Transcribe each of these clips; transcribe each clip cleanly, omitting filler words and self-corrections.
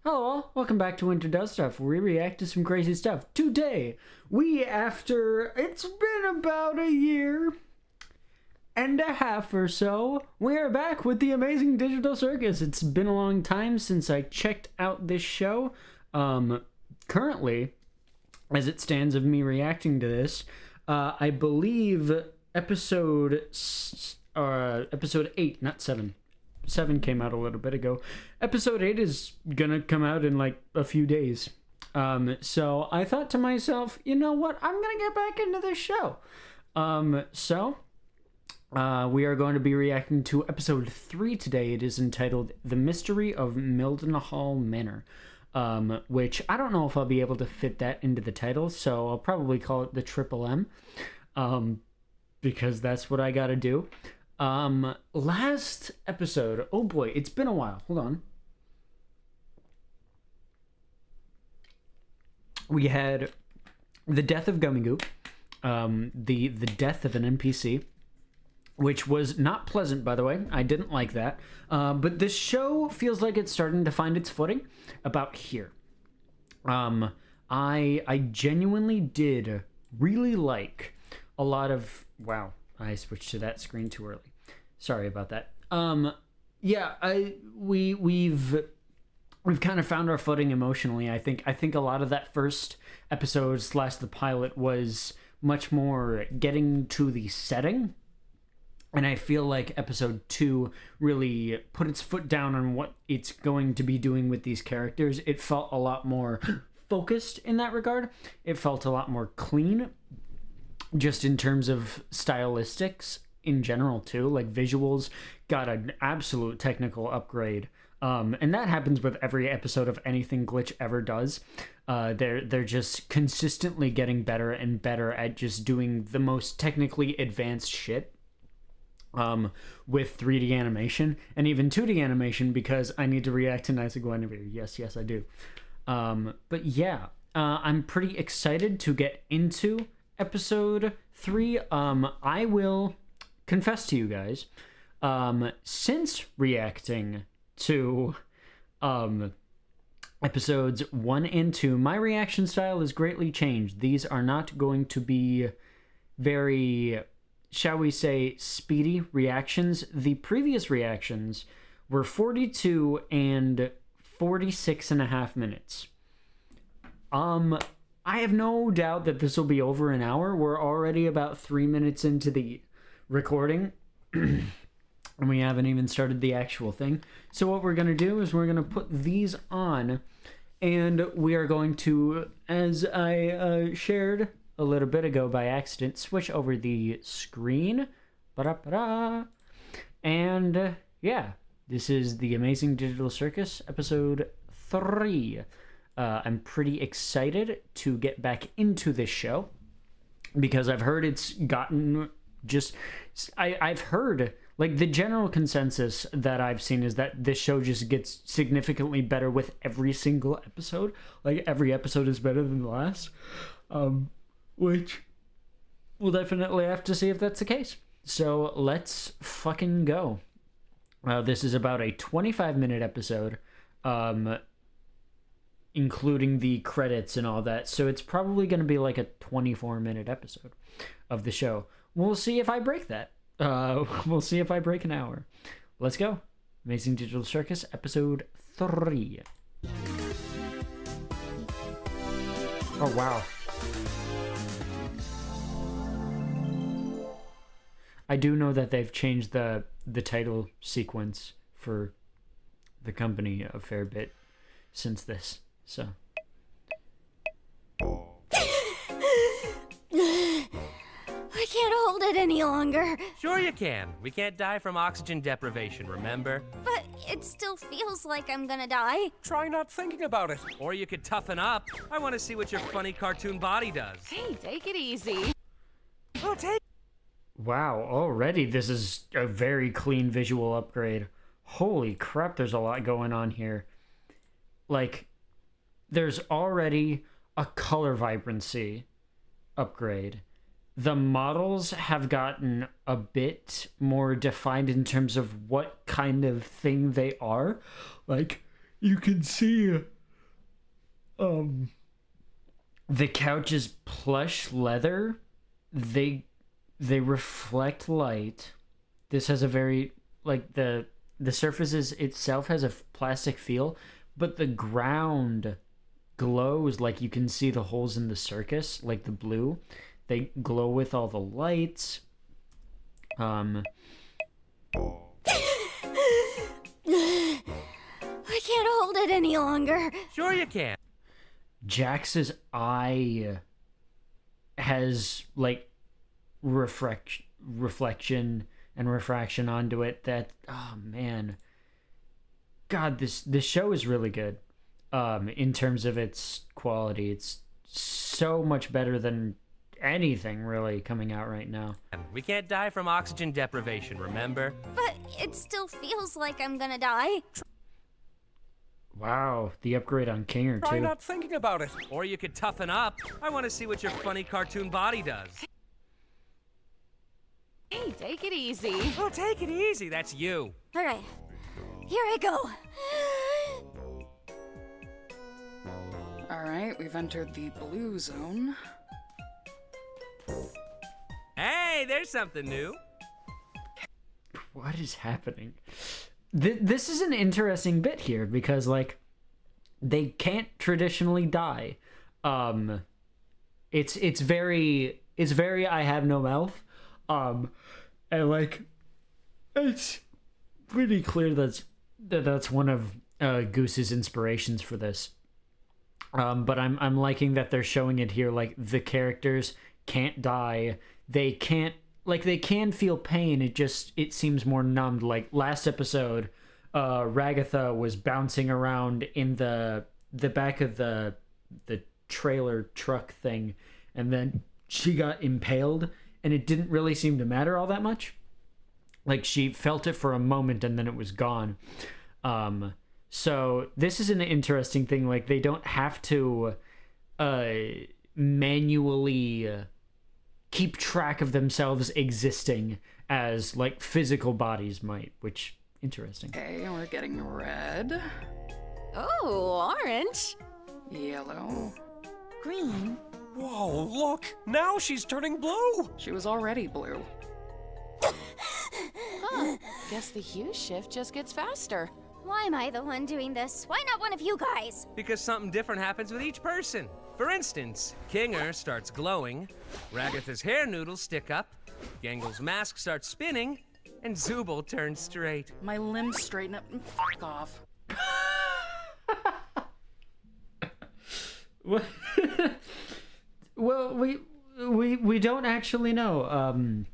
Hello all, welcome back to Winter Does Stuff, where we react to some crazy stuff. Today, it's been about a year and a half or so, we are back with the amazing Digital Circus. It's been a long time since I checked out this show. Currently, as it stands of me reacting to this, I believe episode 8, not 7. 7 came out a little bit ago. Episode 8 is gonna come out in like a few days. So I thought to myself, you know what? I'm gonna get back into this show. We are going to be reacting to episode 3 today. It is entitled The Mystery of Mildenhall Manor. Which I don't know if I'll be able to fit that into the title, so I'll probably call it the Triple M. Because that's what I gotta do. Last episode, oh boy, it's been a while. Hold on. We had the death of Gummy Goop, the death of an NPC, which was not pleasant, by the way. I didn't like that. But this show feels like it's starting to find its footing about here. I genuinely did really like a lot of... Wow, I switched to that screen too early. Sorry about that. We've kind of found our footing emotionally. I think a lot of that first episode / the pilot was much more getting to the setting. And I feel like episode 2 really put its foot down on what it's going to be doing with these characters. It felt a lot more focused in that regard. It felt a lot more clean, just in terms of stylistics in general too. Like visuals got an absolute technical upgrade. And that happens with every episode of anything Glitch ever does. They're just consistently getting better and better at just doing the most technically advanced shit. With 3D animation and even 2D animation, because I need to react to Knights of Guinevere. Yes, I do. But yeah, I'm pretty excited to get into episode 3. I will confess to you guys, since reacting to episodes 1 and 2, my reaction style has greatly changed. These are not going to be very, shall we say, speedy reactions. The previous reactions were 42 and 46.5 minutes. I have no doubt that this will be over an hour. We're already about 3 minutes into the recording, and we haven't even started the actual thing. So what we're going to do is we're going to put these on, and we are going to, as I shared a little bit ago by accident, switch over the screen. Ba-da-ba-da. And yeah, this is the Amazing Digital Circus, episode 3. I'm pretty excited to get back into this show, because I've heard it's gotten just... I've heard, like, the general consensus that I've seen is that this show just gets significantly better with every single episode. Like, every episode is better than the last. Which we'll definitely have to see if that's the case. So let's fucking go. This is about a 25-minute episode, including the credits and all that. So it's probably going to be like a 24-minute episode of the show. We'll see if I break that. We'll see if I break an hour. Let's go. Amazing Digital Circus, episode 3. Oh, wow. I do know that they've changed the title sequence for the company a fair bit since this, so. I can't hold it any longer. Sure you can. We can't die from oxygen deprivation, remember? But it still feels like I'm gonna die. Try not thinking about it. Or you could toughen up. I want to see what your funny cartoon body does. Hey, take it easy. Oh, take... Wow, already this is a very clean visual upgrade. Holy crap, there's a lot going on here. Like, there's already a color vibrancy upgrade. The models have gotten a bit more defined in terms of what kind of thing they are. Like, you can see the couch is plush leather. They reflect light. This has a very, like, the surfaces itself has a plastic feel, but the ground glows, like you can see the holes in the circus, like the blue. They glow with all the lights. I can't hold it any longer. Sure you can. Jax's eye has, like, reflection and refraction onto it that, oh man, god, this show is really good. In terms of its quality, it's so much better than anything really coming out right now. We can't die from oxygen deprivation, remember? But it still feels like I'm gonna die. Wow, the upgrade on Kinger Try too. not thinking about it. Or you could toughen up. I want to see what your funny cartoon body does. Hey, take it easy. Oh, take it easy. That's you. All right, here I go. All right, we've entered the blue zone. Hey, there's something new. What is happening? This is an interesting bit here because, like, they can't traditionally die. It's very I have no mouth. And, like, it's pretty clear that's one of Goose's inspirations for this. But I'm liking that they're showing it here. Like, the characters can't die. They can feel pain. It seems more numbed. Like last episode, Ragatha was bouncing around in the back of the trailer truck thing, and then she got impaled, and it didn't really seem to matter all that much. Like, she felt it for a moment and then it was gone. So this is an interesting thing. Like, they don't have to manually keep track of themselves existing as, like, physical bodies might, which, interesting. Okay, we're getting red, Oh, orange. yellow. Green. Whoa, look! Now she's turning blue! She was already blue. Guess the hue shift just gets faster. Why am I the one doing this? Why not one of you guys? Because something different happens with each person. For instance, Kinger starts glowing, Ragatha's hair noodles stick up, Gangle's mask starts spinning, and Zooble turns straight. My limbs straighten up and fuck off. Well, we don't actually know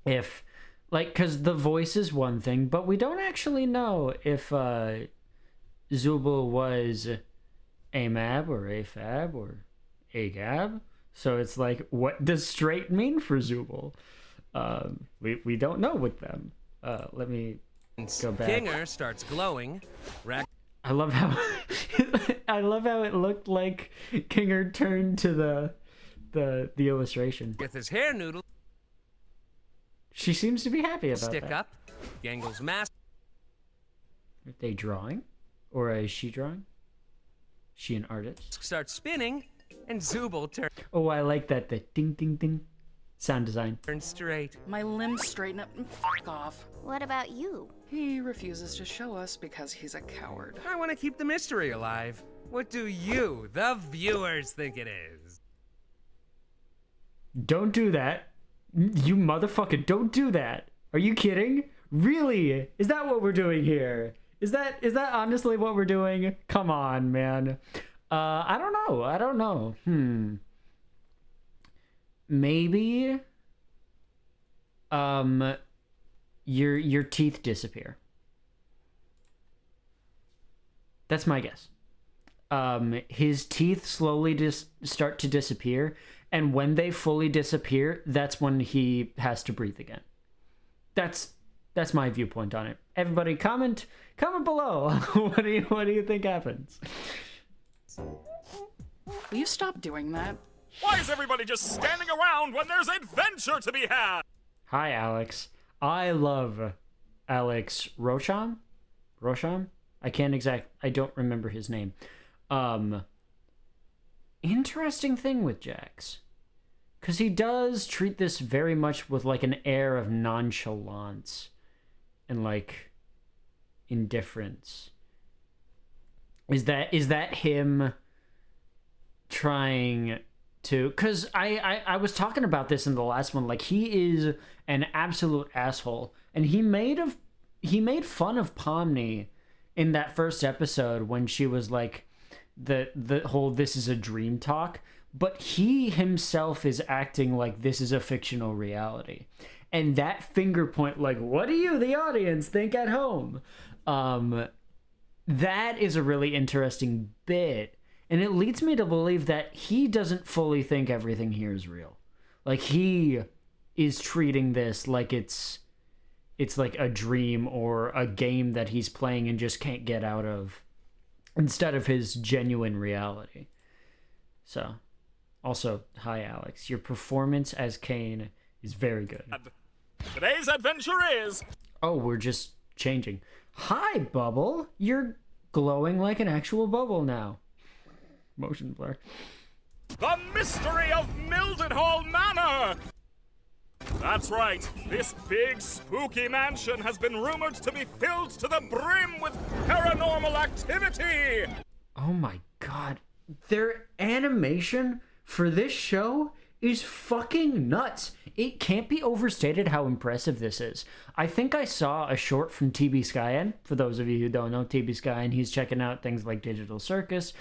if, like, because the voice is one thing, but we don't actually know if Zooble was AMAB or AFAB or AGAB. So it's like, what does straight mean for Zooble? We don't know with them. Let me go back. Kinger starts glowing, I love how it looked like Kinger turned to the illustration. Ragatha's hair noodles She seems to be happy about stick that. up, Gangle's mask Are they drawing? Or is she drawing? She an artist? starts spinning, and Zooble Oh, I like that. The ding ding ding sound design. turns straight. My limbs straighten up and fuck off. What about you? He refuses to show us because he's a coward. I want to keep the mystery alive. What do you, the viewers, think it is? Don't do that. You motherfucker, don't do that. Are you kidding? Really? Is that what we're doing here? Is that honestly what we're doing? Come on, man. I don't know. Maybe your teeth disappear. That's my guess. His teeth slowly just start to disappear, and when they fully disappear, that's when he has to breathe again. That's my viewpoint on it. Everybody comment below. What do you think happens? Will you stop doing that? Why is everybody just standing around when there's adventure to be had? Hi, Alex. I love Alex Rosham. I don't remember his name. Interesting thing with Jax, because he does treat this very much with like an air of nonchalance and like indifference. Is that him trying to, because I was talking about this in the last one, like he is an absolute asshole, and he made fun of Pomni in that first episode when she was like the whole "this is a dream" talk, but he himself is acting like this is a fictional reality, and that finger point, like, what do you, the audience, think at home? That is a really interesting bit, and it leads me to believe that he doesn't fully think everything here is real. Like, he is treating this like it's like a dream or a game that he's playing and just can't get out of, instead of his genuine reality. So, also, hi Alex. Your performance as Kane is very good. Today's adventure is... Oh, we're just changing. Hi, Bubble. You're glowing like an actual bubble now. Motion blur. The Mystery of Mildenhall Manor! That's right, this big spooky mansion has been rumored to be filled to the brim with paranormal activity! Oh my god. Their animation for this show is fucking nuts. It can't be overstated how impressive this is. I think I saw a short from TB Skyen. For those of you who don't know, TB Skyen, he's checking out things like Digital Circus.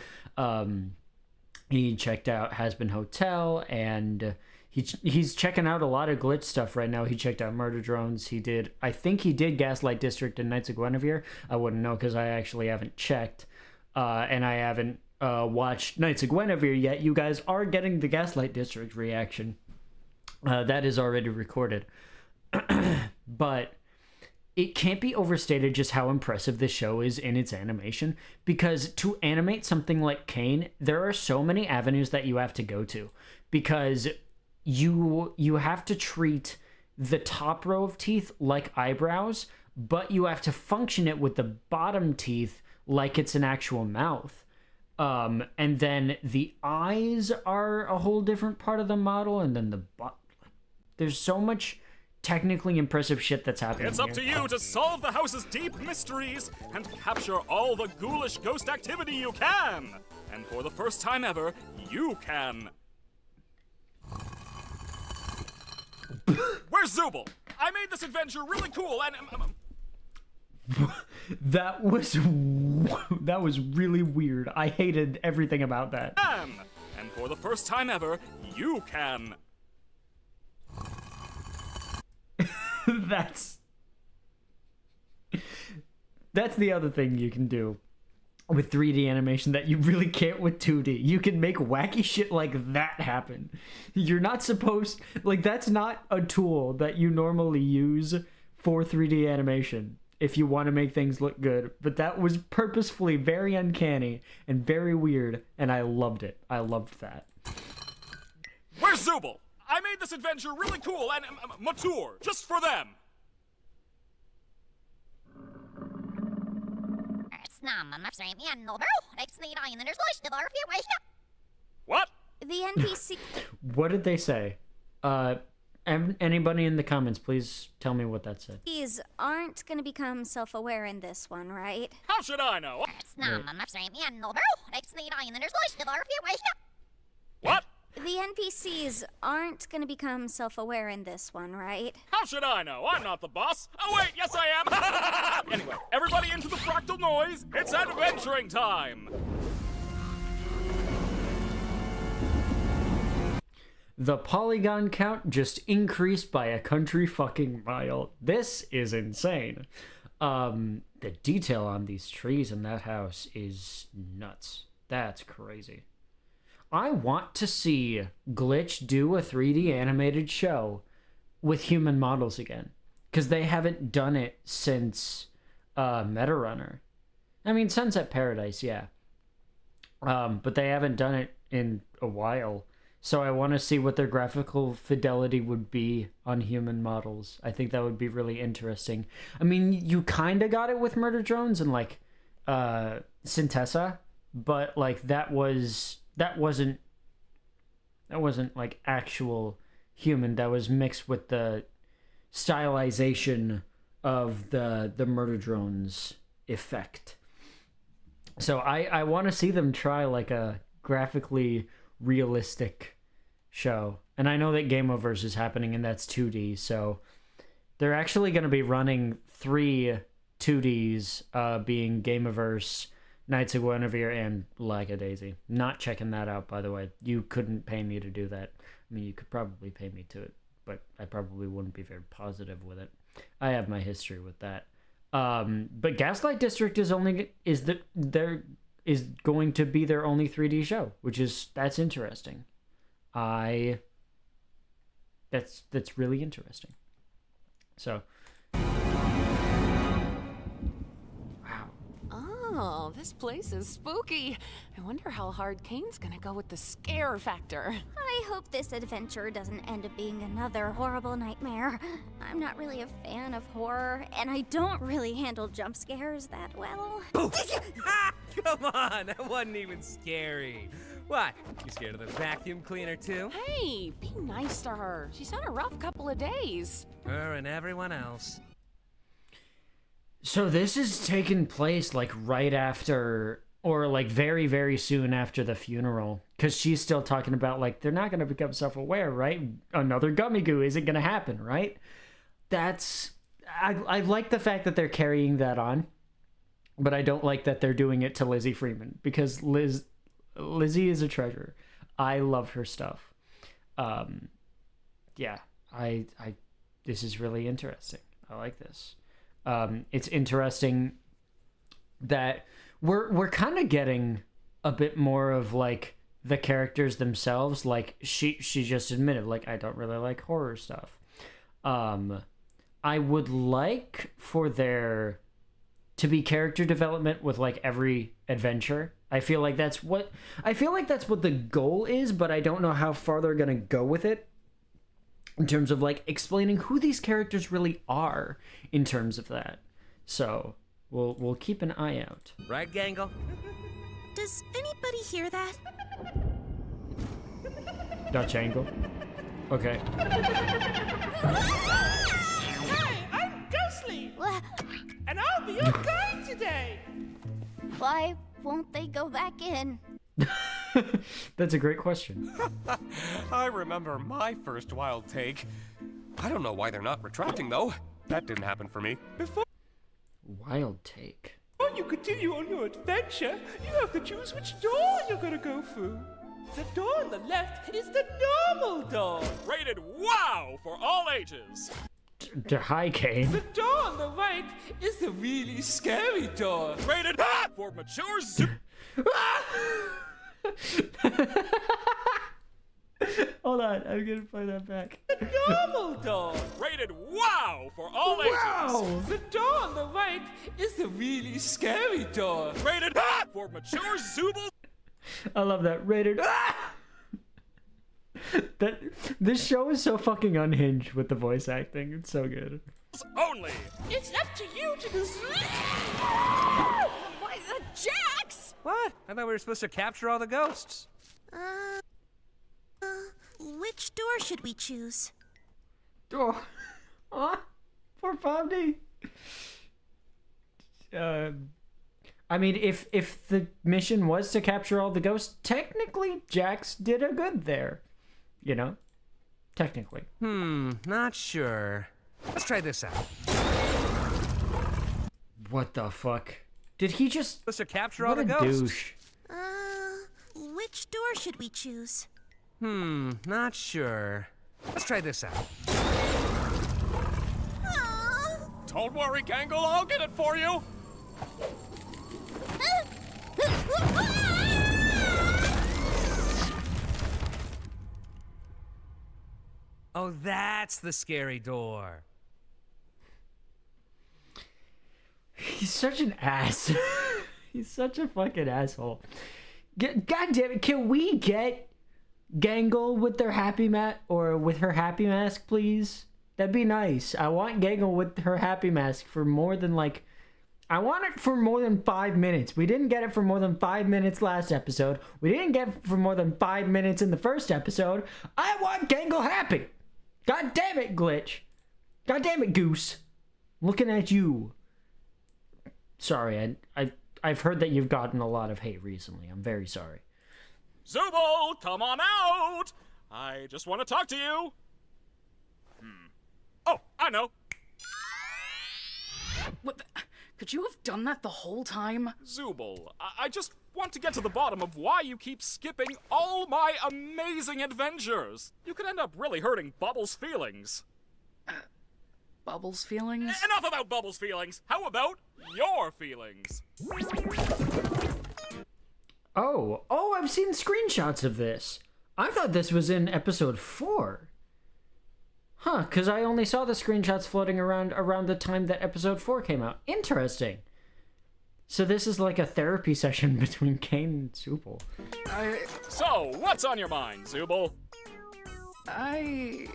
He checked out Has Been Hotel, and he's checking out a lot of glitch stuff right now. He checked out Murder Drones. I think he did Gaslight District and Knights of Guinevere. I wouldn't know because I actually haven't checked. And I haven't watched Knights of Guinevere yet. You guys are getting the Gaslight District reaction. That is already recorded. But it can't be overstated just how impressive this show is in its animation, because to animate something like Kane, there are so many avenues that you have to go to, because you have to treat the top row of teeth like eyebrows, but you have to function it with the bottom teeth like it's an actual mouth. And then the eyes are a whole different part of the model, and then there's so much technically impressive shit that's happening. It's up to you to solve the house's deep mysteries and capture all the ghoulish ghost activity you can. And for the first time ever, you can. Where's Zubul? I made this adventure really cool and... That was really weird. I hated everything about that. And for the first time ever, you can. That's the other thing you can do with 3D animation that you really can't with 2D. You can make wacky shit like that happen. You're not supposed... Like, that's not a tool that you normally use for 3D animation if you want to make things look good. But that was purposefully very uncanny and very weird, and I loved it. I loved that. Where's Zubul? I made this adventure really cool and mature, just for them. What? The NPC. What did they say? Anybody in the comments, please tell me what that said. These aren't going to become self-aware in this one, right? How should I know? What? The NPCs aren't going to become self-aware in this one, right? How should I know? I'm not the boss. Oh wait, yes I am. Anyway, everybody into the fractal noise. It's adventuring time. The polygon count just increased by a country fucking mile. This is insane. The detail on these trees in that house is nuts. That's crazy. I want to see Glitch do a 3D animated show with human models again, because they haven't done it since Meta Runner. I mean, Sunset Paradise, yeah. But they haven't done it in a while. So I want to see what their graphical fidelity would be on human models. I think that would be really interesting. I mean, you kind of got it with Murder Drones, and like Syntessa, but like that wasn't like actual human. That was mixed with the stylization of the murder drones effect. So I want to see them try like a graphically realistic show. And I know that Gameoverse is happening and that's 2D, so they're actually going to be running 3 2Ds, being Gameoverse, Knights of Guinevere, and Lackadaisy. Not checking that out, by the way. You couldn't pay me to do that. I mean, you could probably pay me to it, but I probably wouldn't be very positive with it. I have my history with that. But Gaslight District is going to be their only 3D show, that's interesting. That's really interesting. So, wow. Oh, this place is spooky. I wonder how hard Kane's gonna go with the scare factor. I hope this adventure doesn't end up being another horrible nightmare. I'm not really a fan of horror, and I don't really handle jump scares that well. Ah, come on, that wasn't even scary. What? You scared of the vacuum cleaner too? Hey, be nice to her. She's had a rough couple of days. Her and everyone else. So this is taking place like right after, or like very, very soon after the funeral. Because she's still talking about like, they're not going to become self-aware, right? Another gummy goo isn't going to happen, right? I like the fact that they're carrying that on. But I don't like that they're doing it to Lizzie Freeman. Because Lizzie is a treasure. I love her stuff. Yeah, this is really interesting. I like this. It's interesting that we're kind of getting a bit more of like the characters themselves. Like she just admitted, like, I don't really like horror stuff. I would like for there to be character development with like every adventure. I feel like that's what the goal is, but I don't know how far they're gonna go with it in terms of like explaining who these characters really are in terms of that. So we'll keep an eye out. Right, Gangle? Does anybody hear that? Dutch angle. Okay. Hi, I'm Ghostly, and I'll be your guide today. Why won't they go back in? That's a great question. I remember my first wild take. I don't know why they're not retracting, though. That didn't happen for me. Before Wild take. you continue on your adventure, you have to choose which door you're gonna go through. The door on the left is the normal door. Rated wow for all ages. Hi, Kane. The door on the right is the really scary door. Rated for mature Hold on, I'm gonna play that back. The normal door. Rated wow for all ages. Wow! The door on the right is the really scary door. Rated for mature Zooble. I love that. Rated. That this show is so fucking unhinged with the voice acting. It's so good. Only. It's up to you to decide. Why the Jax? What? I thought we were supposed to capture all the ghosts. Which door should we choose? Oh, poor Pomni. I mean, if the mission was to capture all the ghosts, technically Jax did a good there. You know? Technically. Not sure. Let's try this out. What the fuck? Did he just... Supposed to capture all What the a ghosts. douche. Which door should we choose? Not sure. Let's try this out. Don't worry, Gangle. I'll get it for you. Oh, that's the scary door. He's such an ass. He's such a fucking asshole. God damn it, can we get Gangle with their happy or with her happy mask, please? That'd be nice. I want Gangle with her happy mask for more than like I want it for more than 5 minutes. We didn't get it for more than 5 minutes last episode. We didn't get it for more than 5 minutes in the first episode. I want Gangle happy. God damn it, Glitch. God damn it, Goose. Looking at you. Sorry, I've heard that you've gotten a lot of hate recently. I'm very sorry. Zooble, come on out! I just want to talk to you. Oh, I know. What the, could you have done that the whole time? Zooble, I just want to get to the bottom of why you keep skipping all my amazing adventures. You could end up really hurting Bubbles' feelings. Bubbles' feelings? Enough about Bubbles' feelings. How about your feelings? Oh, I've seen screenshots of this. I thought this was in episode 4. Huh, because I only saw the screenshots floating around the time that episode 4 came out. Interesting. So this is like a therapy session between Kane and Zooble. So, what's on your mind, Zooble? I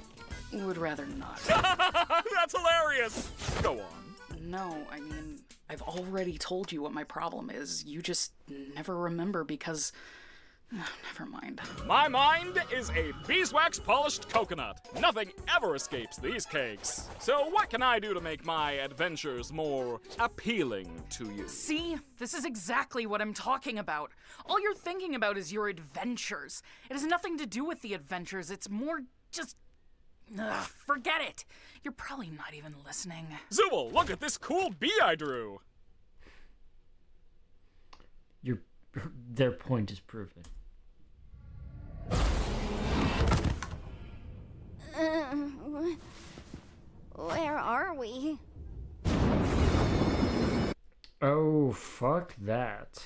would rather not. That's hilarious! Go on. No, I mean, I've already told you what my problem is. You just never remember because... never mind. My mind is a beeswax-polished coconut. Nothing ever escapes these cakes. So what can I do to make my adventures more appealing to you? See? This is exactly what I'm talking about. All you're thinking about is your adventures. It has nothing to do with the adventures. It's more just... Ugh, forget it. You're probably not even listening. Zooble, look at this cool bee I drew. Their point is proven. Where are we? Oh, fuck that.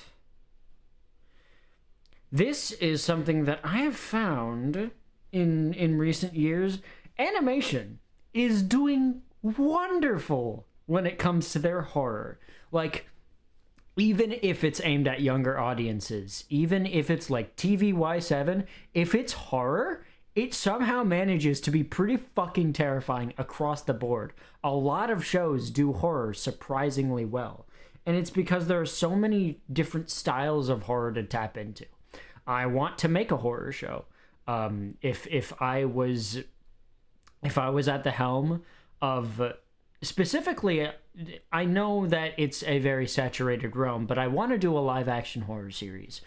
This is something that I have found in recent years. Animation is doing wonderful when it comes to their horror. Like, even if it's aimed at younger audiences, even if it's like TVY7, if it's horror, it somehow manages to be pretty fucking terrifying across the board. A lot of shows do horror surprisingly well. And it's because there are so many different styles of horror to tap into. I want to make a horror show. If I was at the helm of... Specifically, I know that it's a very saturated realm, but I want to do a live-action horror series.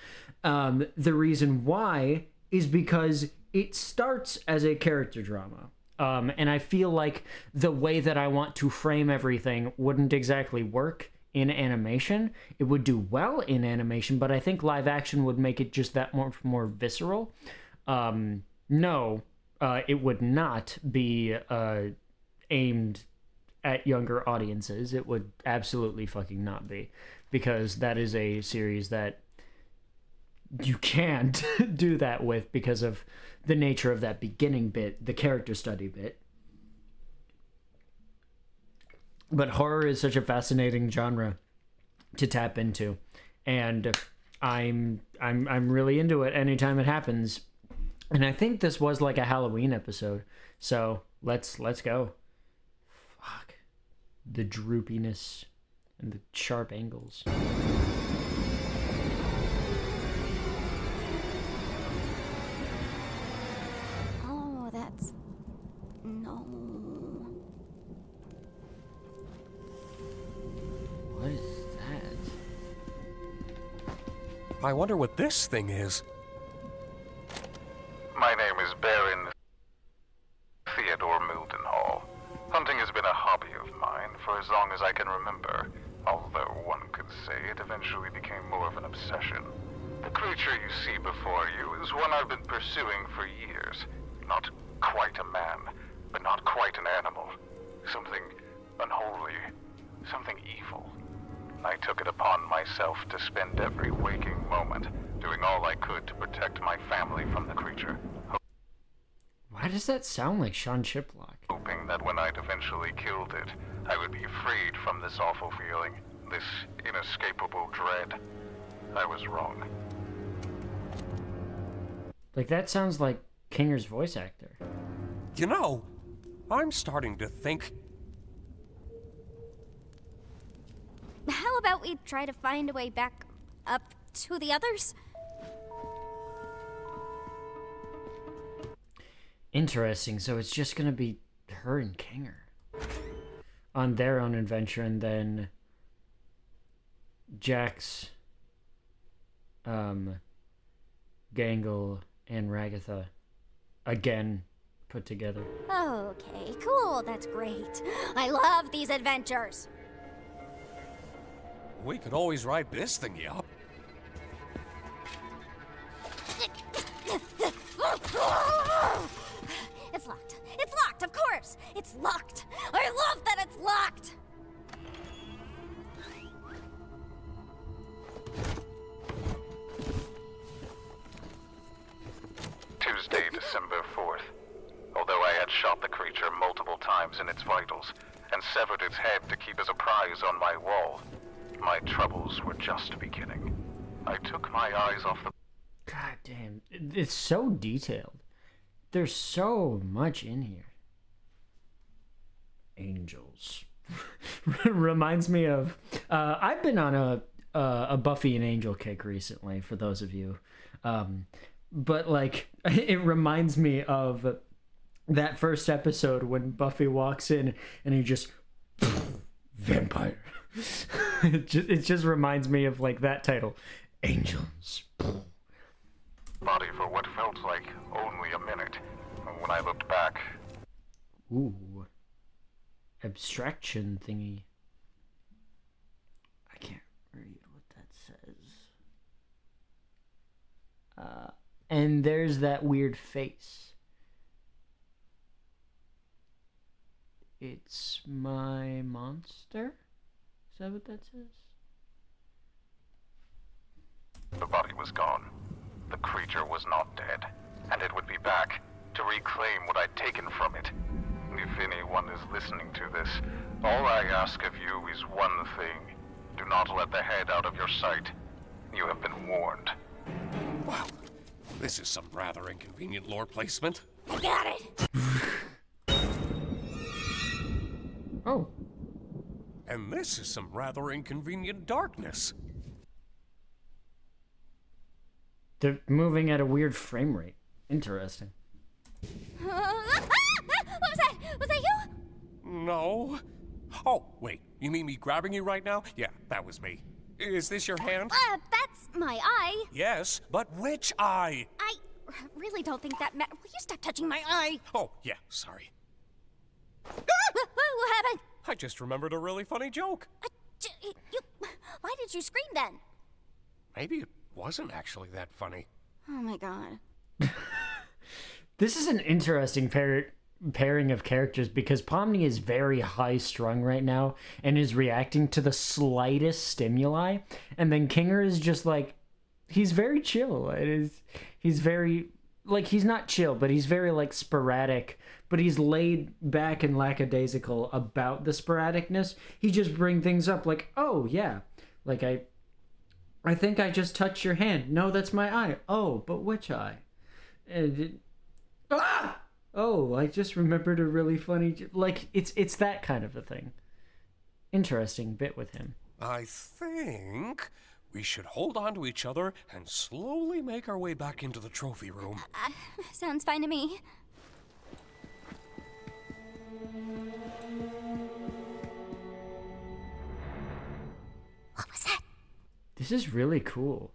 The reason why is because it starts as a character drama. And I feel like the way that I want to frame everything wouldn't exactly work in animation. It would do well in animation, but I think live-action would make it just that much more visceral. No, it would not be aimed at younger audiences. It would absolutely fucking not be, because that is a series that you can't do that with because of the nature of that beginning bit, the character study bit. But horror is such a fascinating genre to tap into, and I'm really into it anytime it happens. And I think this was like a Halloween episode, so let's go. Fuck. The droopiness and the sharp angles. Oh, that's... no. What is that? I wonder what this thing is. My name is Baron Theodore Mildenhall. Hunting has been a hobby of mine for as long as I can remember, although one could say it eventually became more of an obsession. The creature you see before you is one I've been pursuing for years. Not quite a man, but not quite an animal. Something unholy, something evil. I took it upon myself to spend every waking moment doing all I could to protect my family from the creature. Why does that sound like Sean Chiplock? Hoping that when I'd eventually killed it, I would be freed from this awful feeling, this inescapable dread. I was wrong. Like, that sounds like Kinger's voice actor. You know, I'm starting to think... Hello, about we try to find a way back up to the others? Interesting. So it's just gonna be her and Kinger on their own adventure, and then Jax, Gangle, and Ragatha again put together. Okay, cool, that's great. I love these adventures. We could always ride this thingy up. It's locked. It's locked, of course. It's locked. I love that it's locked. Tuesday, December 4th. Although I had shot the creature multiple times in its vitals and severed its head to keep as a prize on my wall, my troubles were just beginning. I took my eyes off the... God damn. It's so detailed. There's so much in here. Angels. Reminds me of... I've been on a Buffy and Angel kick recently, for those of you. But, like, it reminds me of that first episode when Buffy walks in and he just... Vampire. It just reminds me of, like, that title. Angels. body for what felt like only a minute. When I looked back... Ooh. Abstraction thingy. I can't read what that says. And there's that weird face. It's my monster? Is that what that says? The body was gone. The creature was not dead, and it would be back to reclaim what I'd taken from it. If anyone is listening to this, all I ask of you is one thing. Do not let the head out of your sight. You have been warned. Wow, this is some rather inconvenient lore placement. I got it! Oh. And this is some rather inconvenient darkness. They're moving at a weird frame rate. Interesting. What was that? Was that you? No. Oh, wait, you mean me grabbing you right now? Yeah, that was me. Is this your hand? That's my eye. Yes, but which eye? I really don't think that Will you stop touching my eye? Oh, yeah, sorry. What happened? I just remembered a really funny joke. Why did you scream then? Maybe it wasn't actually that funny. Oh my god. This is an interesting pairing of characters because Pomni is very high-strung right now and is reacting to the slightest stimuli, and then Kinger is just like, he's very chill. He's very, like, he's not chill, but he's very, like, sporadic, but he's laid back and lackadaisical about the sporadicness. He just brings things up like, oh, yeah, like, I think I just touched your hand. No, that's my eye. Oh, but which eye? Oh, I just remembered a really funny... Like, it's that kind of a thing. Interesting bit with him. I think we should hold on to each other and slowly make our way back into the trophy room. Sounds fine to me. What was that? This is really cool.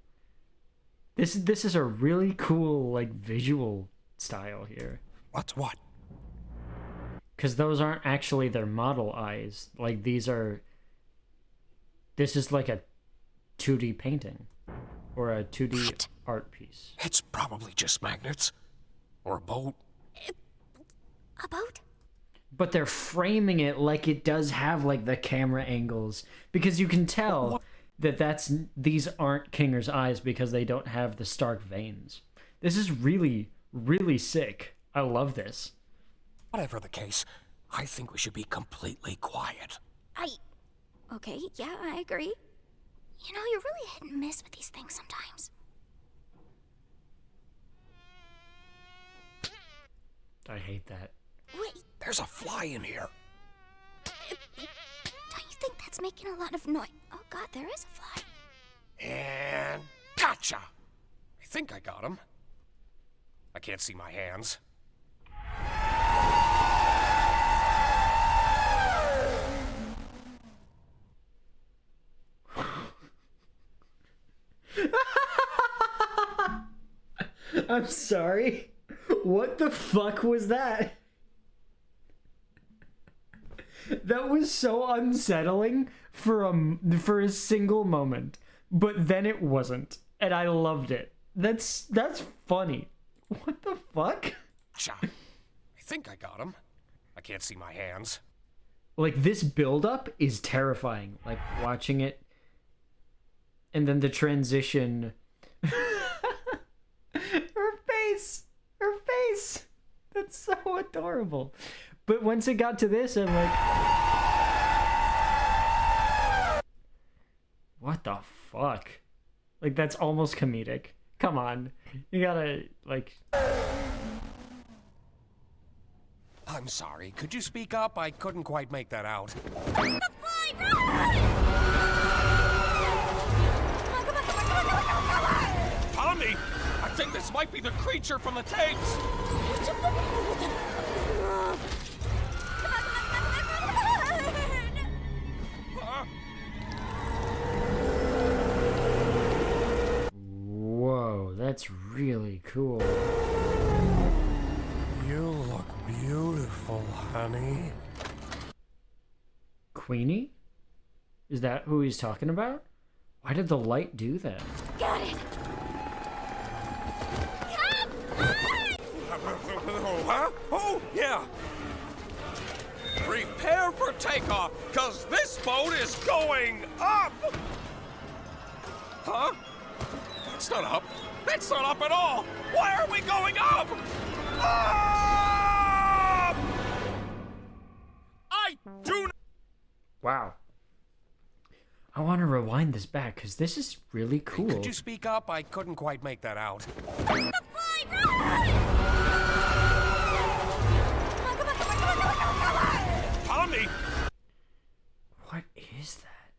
This is a really cool, like, visual style here. What's what? Because those aren't actually their model eyes. Like, this is like a 2D painting. Or a 2D art piece. It's probably just magnets. Or a boat. A boat? But they're framing it like it does have, like, the camera angles. Because you can tell that these aren't Kinger's eyes because they don't have the stark veins. This is really, really sick. I love this. Whatever the case, I think we should be completely quiet. Okay, yeah, I agree. You know, you're really hit and miss with these things sometimes. I hate that. Wait. There's a fly in here. Don't you think that's It's making a lot of noise. Oh god, there is a fly. And gotcha! I think I got him. I can't see my hands. I'm sorry. What the fuck was that? That was so unsettling for a single moment, but then it wasn't, and I loved it. That's funny. What the fuck? I think I got him. I can't see my hands. Like, this build-up is terrifying. Like, watching it, and then the transition. Her face. That's so adorable. But once it got to this, I'm like, what the fuck? Like, that's almost comedic. Come on. You gotta, like... I'm sorry. Could you speak up? I couldn't quite make that out. The fly! Run! Tommy! I think this might be the creature from the tapes! Whoa, that's really cool. You look beautiful, honey. Queenie? Is that who he's talking about? Why did the light do that? Got it! Huh? Oh, yeah. Prepare for takeoff, cause this boat is going up! Huh? That's not up. That's not up at all! Why are we going up? Up! I do not... Wow. I want to rewind this back, because this is really cool. Could you speak up? I couldn't quite make that out. The fly! Run! Tommy! What is that?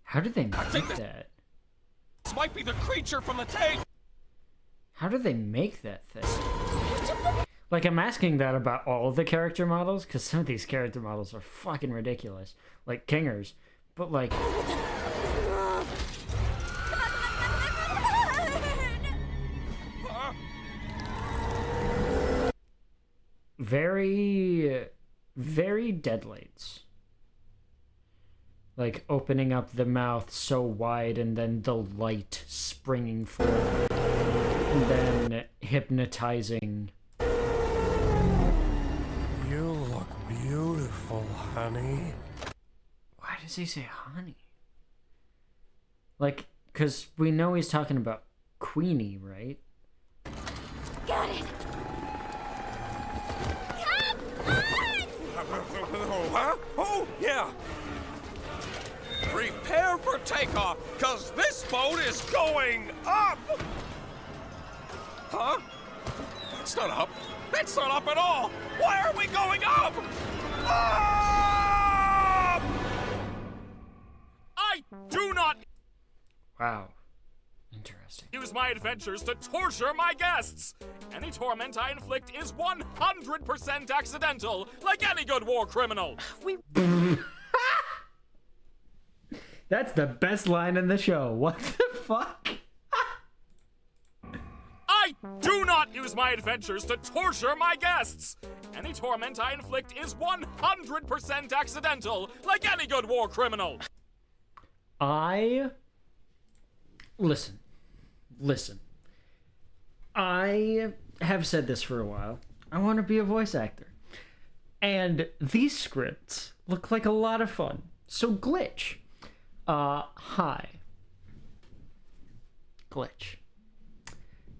How did they make that? This might be the creature from the tape! How did they make that thing? Like, I'm asking that about all of the character models, because some of these character models are fucking ridiculous. Like Kingers. But, like... Very... very Deadlights. Like, opening up the mouth so wide and then the light springing forth. And then hypnotizing. You look beautiful, honey. Why does he say honey? Like, because we know he's talking about Queenie, right? Got it! Huh? Oh, yeah. Prepare for takeoff, cause this boat is going up! Huh? That's not up. That's not up at all! Why are we going up? Up! I do not Wow. Interesting. use my adventures to torture my guests. Any torment I inflict is 100% accidental, like any good war criminal. That's the best line in the show. What the fuck? I do not use my adventures to torture my guests. Any torment I inflict is 100% accidental, like any good war criminal. Listen. I have said this for a while. I want to be a voice actor. And these scripts look like a lot of fun. So Glitch. Hi. Glitch.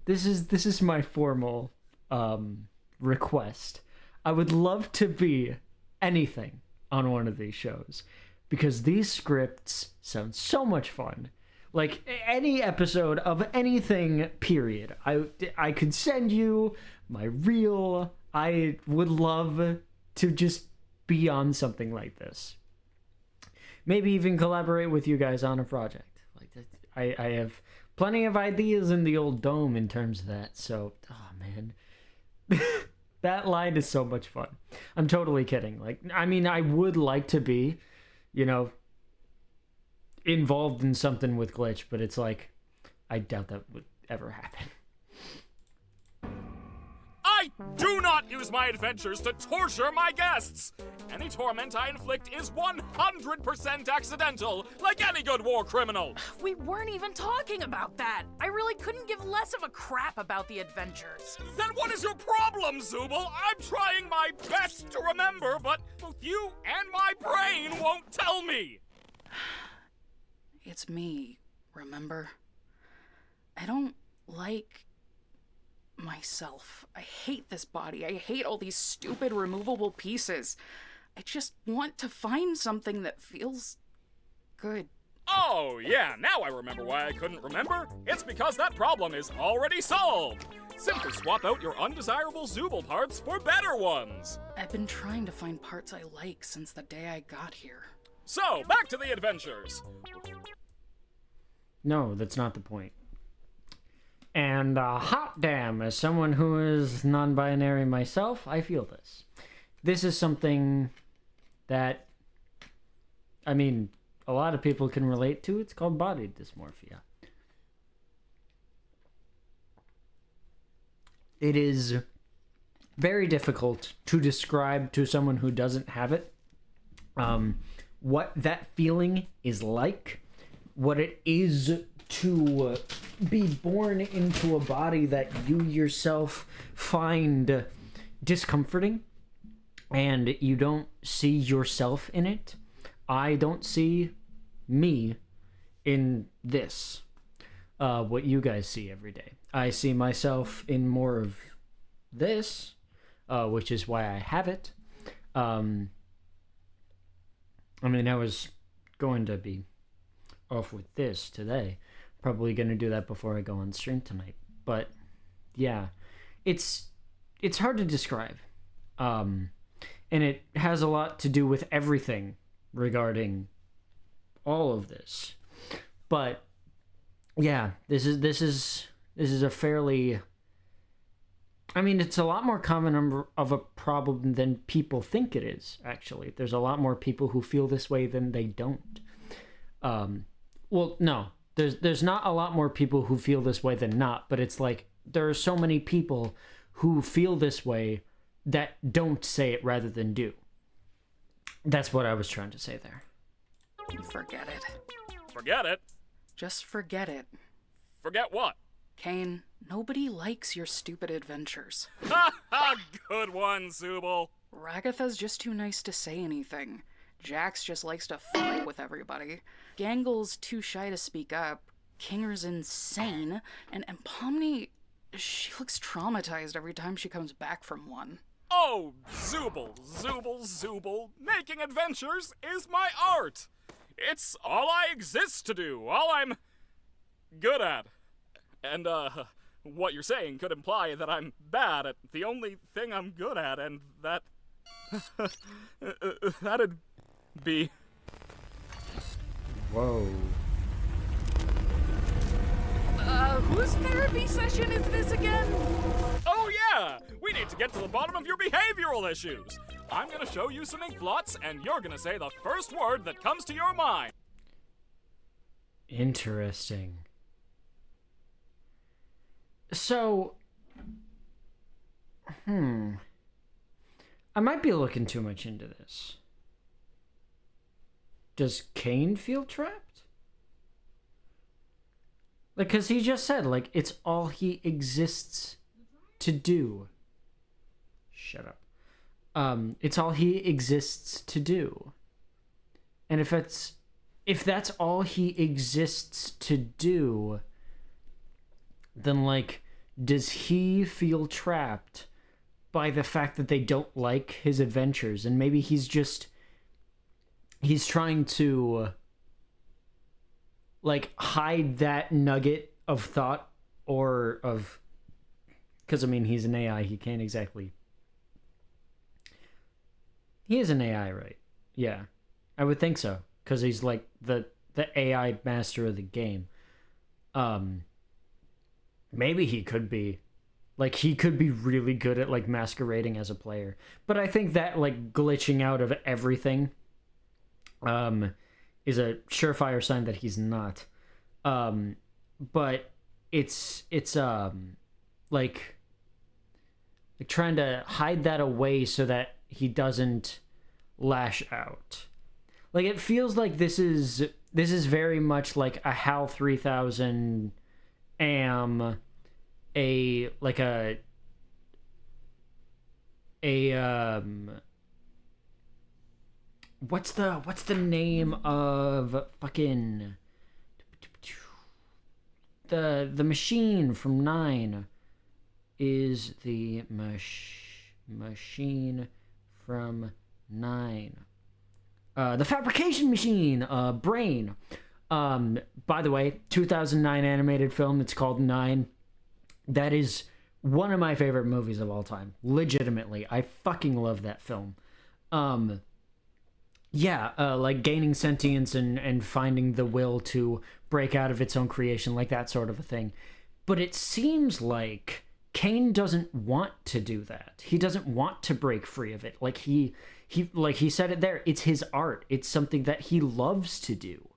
This is my formal request. I would love to be anything on one of these shows because these scripts sound so much fun. Like any episode of anything, period. I could send you my reel. I would love to just be on something like this. maybe even collaborate with you guys on a project. Like that, I have plenty of ideas in the old dome in terms of that. So, oh man, that line is so much fun. I'm totally kidding. Like, I mean, I would like to be, you know, involved in something with Glitch, but it's like, I doubt that would ever happen. I do not use my adventures to torture my guests! Any torment I inflict is 100% accidental, like any good war criminal! We weren't even talking about that. I really couldn't give less of a crap about the adventures. Then what is your problem, Zooble? I'm trying my best to remember, but both you and my brain won't tell me! It's me, remember? I don't like myself. I hate this body. I hate all these stupid removable pieces. I just want to find something that feels good. Oh, yeah, now I remember why I couldn't remember. It's because that problem is already solved. Simply swap out your undesirable Zooble parts for better ones. I've been trying to find parts I like since the day I got here. So, back to the adventures. No, that's not the point. And hot damn, as someone who is non-binary myself, I feel this. This is something that, I mean, a lot of people can relate to. It's called body dysmorphia. It is very difficult to describe to someone who doesn't have it what that feeling is like, what it is to be born into a body that you yourself find discomforting, and you don't see yourself in it. I don't see me in this, what you guys see every day. I see myself in more of this, which is why I have it. I mean, I was going to be off with this today. Probably going to do that before I go on stream tonight. But yeah, it's hard to describe. And it has a lot to do with everything regarding all of this. But yeah, this is a fairly, I mean, it's a lot more common of a problem than people think it is, actually. There's a lot more people who feel this way than they don't. Well, no. There's not a lot more people who feel this way than not, but it's like there are so many people who feel this way that don't say it rather than do. That's what I was trying to say there. Forget it. Forget it? Just forget it. Forget what? Kane, nobody likes your stupid adventures. Ha ha! Good one, Zooble. Ragatha's just too nice to say anything. Jax just likes to fight with everybody. Gangle's too shy to speak up. Kinger's insane. And Pomni, she looks traumatized every time she comes back from one. Oh, Zooble. Making adventures is my art. It's all I exist to do, all I'm good at. And, what you're saying could imply that I'm bad at the only thing I'm good at, and that... that'd be... Whoa. Whose therapy session is this again? Oh yeah! We need to get to the bottom of your behavioral issues. I'm gonna show you some ink blots, and you're gonna say the first word that comes to your mind. Interesting. So, I might be looking too much into this. Does Kane feel trapped? Like, because he just said, like, it's all he exists to do. Shut up. It's all he exists to do. And if that's all he exists to do, then, like, does he feel trapped by the fact that they don't like his adventures? And maybe he's trying to, like, hide that nugget of thought or of... Because, I mean, he's an AI. He can't exactly... He is an AI, right? Yeah. I would think so. because he's like the AI master of the game. Maybe he could be. Like, he could be really good at, like, masquerading as a player. But I think that, like, glitching out of everything is a surefire sign that he's not. But it's like trying to hide that away so that he doesn't lash out. Like, it feels like this is very much like a HAL 3000 AM, what's the name of fucking the machine from 9 is the machine from 9. The fabrication machine, Brain. By the way, 2009 animated film. It's called 9. That is one of my favorite movies of all time. Legitimately, I fucking love that film. Like gaining sentience and finding the will to break out of its own creation, like that sort of a thing. But it seems like Kane doesn't want to do that. He doesn't want to break free of it. Like he said it there. It's his art. It's something that he loves to do.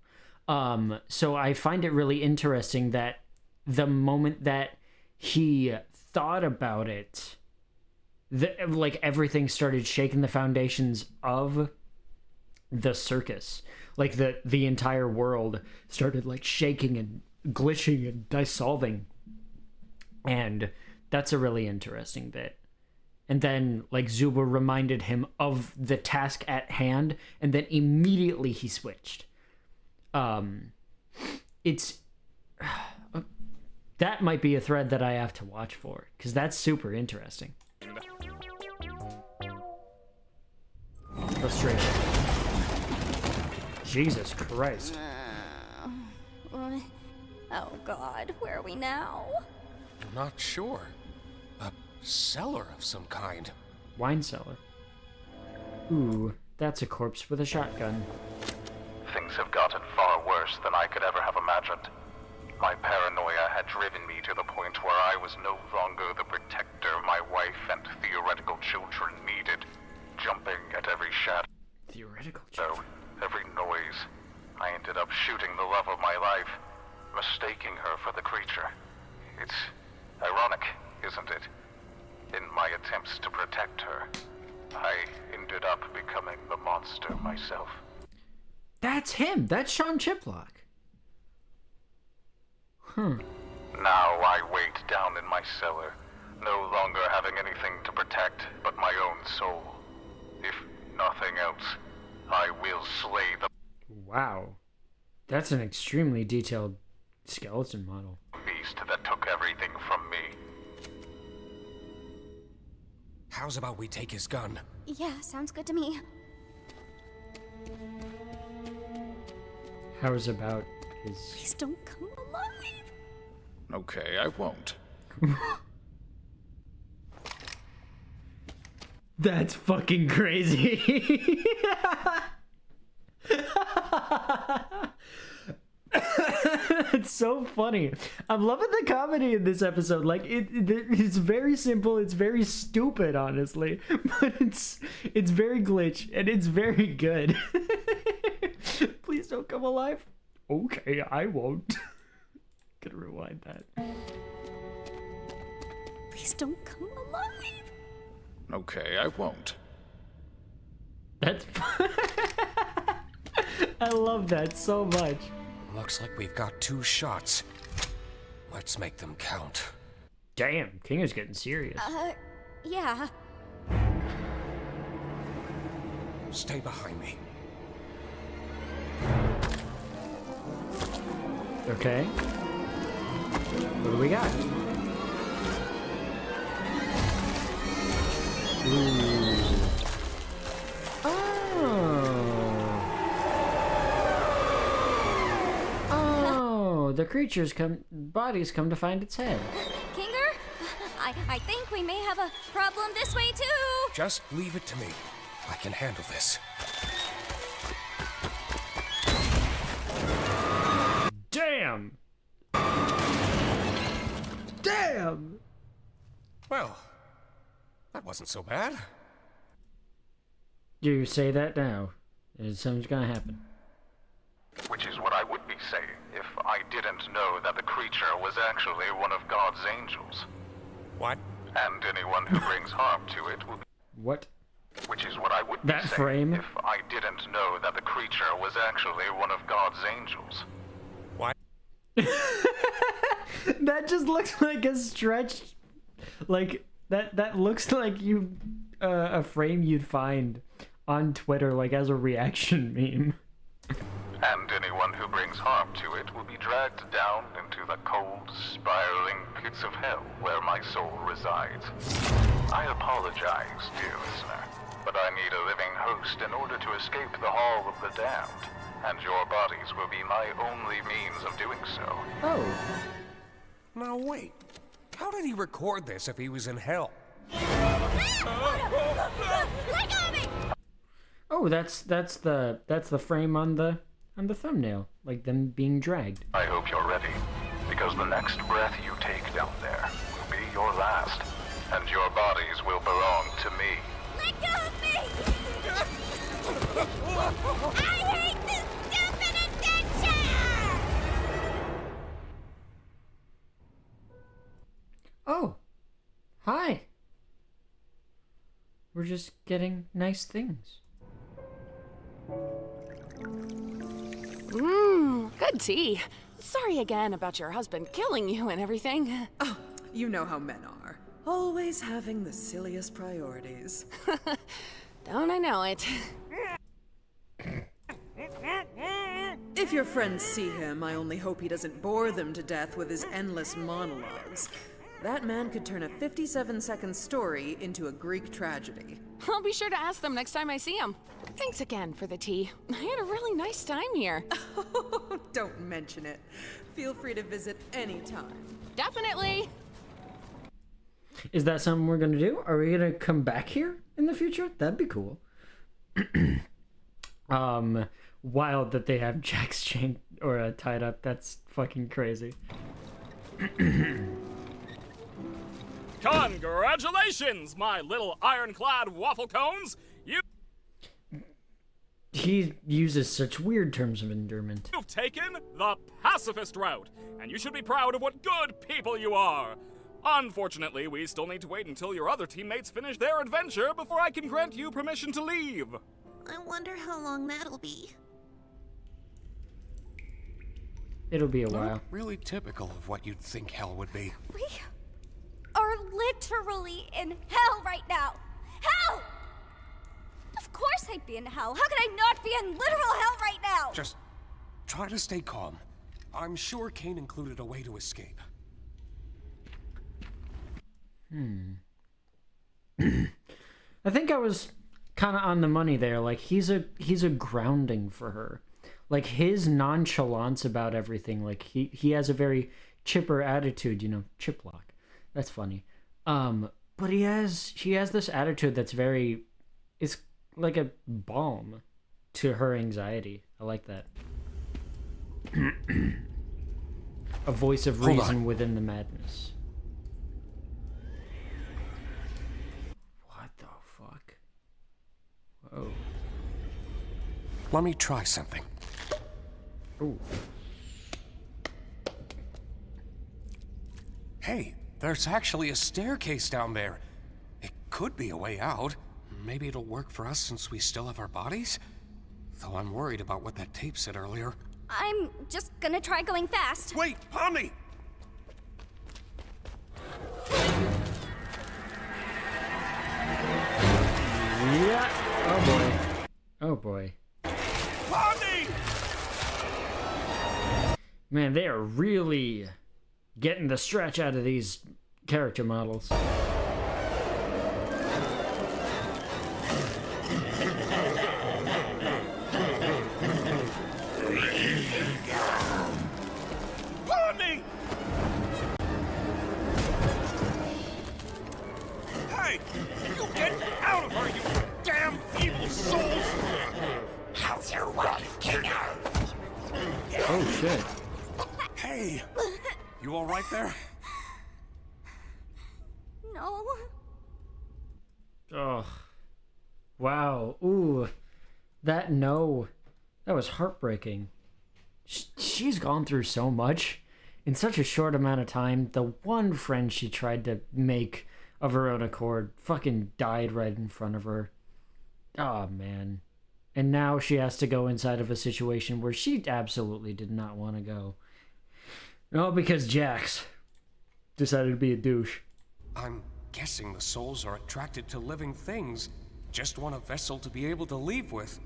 So I find it really interesting that the moment that he thought about it, like everything started shaking the foundations of the circus. Like the entire world started like shaking and glitching and dissolving. And that's a really interesting bit. And then like Zuba reminded him of the task at hand, and then immediately he switched. It's that might be a thread that I have to watch for, because that's super interesting. Frustration. Jesus Christ. Oh God, where are we now? I'm not sure. A cellar of some kind. Wine cellar. Ooh, that's a corpse with a shotgun. Things have gotten far worse than I could ever have imagined. My paranoia had driven me to the point where I was no longer the protector my wife and theoretical children needed, jumping at every shadow. Theoretical children? Every noise. I ended up shooting the love of my life, mistaking her for the creature. It's ironic, isn't it? In my attempts to protect her, I ended up becoming the monster myself. That's him. That's Sean Chiplock. Now I wait down in my cellar, no longer having anything to protect but my own soul. If nothing else, I will slay the Wow. That's an extremely detailed skeleton model. beast that took everything from me. How's about we take his gun? Yeah, sounds good to me. How's about his... Please don't come alive. Okay, I won't. That's fucking crazy. It's so funny. I'm loving the comedy in this episode. Like it's very simple. It's very stupid, honestly, but it's very glitch and it's very good. Please don't come alive. Okay, I won't. Gonna rewind that. Please don't come alive. Okay, I won't. That's. I love that so much. Looks like we've got 2 shots. Let's make them count. Damn, King is getting serious. Yeah. Stay behind me. Okay. What do we got? Ooh. Oh, the creature's bodies come to find its head. Kinger, I think we may have a problem this way too. Just leave it to me. I can handle this. Damn! Damn! Well, that wasn't so bad. You say that now. Something's gonna happen. Which is what I would be saying if I didn't know that the creature was actually one of God's angels. What? And anyone who brings harm to it will be... What? Which is what I would be That saying frame? if I didn't know that the creature was actually one of God's angels. What? That just looks like a stretched, like that looks like a frame you'd find on Twitter, like as a reaction meme. And anyone who brings harm to it will be dragged down into the cold, spiraling pits of hell where my soul resides. I apologize, dear listener, but I need a living host in order to escape the Hall of the Damned, and your bodies will be my only means of doing so. Oh. Now wait, how did he record this if he was in hell? Let go of me! Oh, that's the frame on the thumbnail, like them being dragged. I hope you're ready, because the next breath you take down there will be your last, and your bodies will belong to me. Let go of me! I hate this stupid adventure! Oh. Hi. We're just getting nice things. Good tea. Sorry again about your husband killing you and everything. Oh, you know how men are. Always having the silliest priorities. Don't I know it? If your friends see him, I only hope he doesn't bore them to death with his endless monologues. That man could turn a 57-second story into a Greek tragedy. I'll be sure to ask them next time I see him. Thanks again for the tea. I had a really nice time here. Don't mention it. Feel free to visit anytime. Definitely. Is that something we're gonna do? Are we gonna come back here in the future? That'd be cool. Wild that they have Jack's chain or tied up. That's fucking crazy. Congratulations, my little ironclad waffle cones! He uses such weird terms of endearment. You've taken the pacifist route, and you should be proud of what good people you are. Unfortunately, we still need to wait until your other teammates finish their adventure before I can grant you permission to leave. I wonder how long that'll be. It'll be a while. Not really typical of what you'd think hell would be. We are literally in hell right now. Hell! Of course I'd be in hell. How could I not be in literal hell right now? Just try to stay calm. I'm sure Kane included a way to escape. I think I was kind of on the money there. Like he's a grounding for her. Like his nonchalance about everything. Like he has a very chipper attitude, you know, Chiplock. That's funny. But she has this attitude that's very, it's like a balm to her anxiety. I like that. A voice of reason within the madness. What the fuck? Whoa. Let me try something. Ooh. Hey, there's actually a staircase down there. It could be a way out. Maybe it'll work for us since we still have our bodies? Though I'm worried about what that tape said earlier. I'm just gonna try going fast. Wait, Pomni! Yeah. Oh boy. Oh boy. Pomni! Man, they are really getting the stretch out of these character models. Pomni! Hey! You get out of her, you damn evil souls! How's your wife, Kingo? Oh shit. Hey! You alright there? No. Oh, wow. Ooh, that no. That was heartbreaking. She's gone through so much in such a short amount of time. The one friend she tried to make of her own accord fucking died right in front of her. Oh, man. And now she has to go inside of a situation where she absolutely did not want to go. No, because Jax decided to be a douche. I'm guessing the souls are attracted to living things. Just want a vessel to be able to leave with.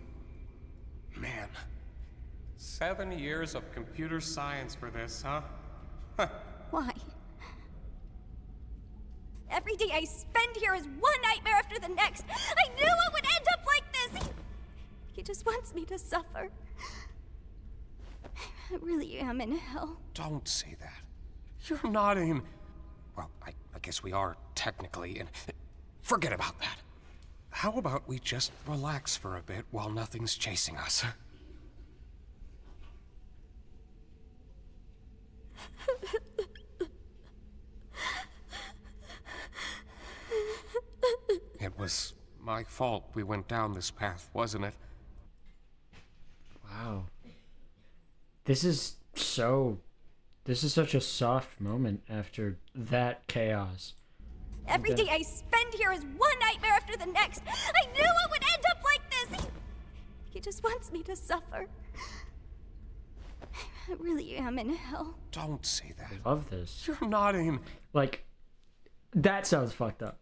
Man. 7 years of computer science for this, huh? Why? Every day I spend here is one nightmare after the next. I knew it would end up like this. He just wants me to suffer. I really am in hell. Don't say that. You're not in... Well, I guess we are technically in... Forget about that. How about we just relax for a bit while nothing's chasing us? It was my fault we went down this path, wasn't it? Wow. This is such a soft moment after that chaos. Every day I spend here is one nightmare after the next. I knew it would end up like this. He just wants me to suffer. I really am in hell. Don't say that. I love this. You're not in... Like, that sounds fucked up.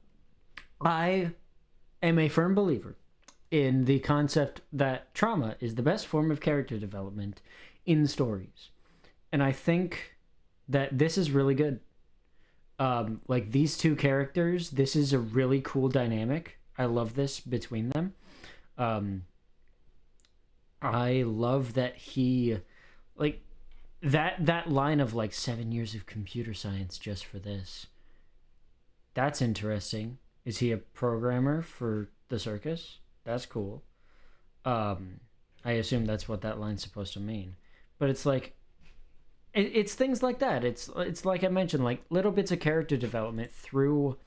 I am a firm believer in the concept that trauma is the best form of character development in stories. And I think that this is really good. Like, these two characters, this is a really cool dynamic. I love this between them. I love that he, like, that line of, like, 7 years of computer science just for this. That's interesting. Is he a programmer for the circus? That's cool. I assume that's what that line's supposed to mean. But it's like, it's things like that. It's like I mentioned, like little bits of character development through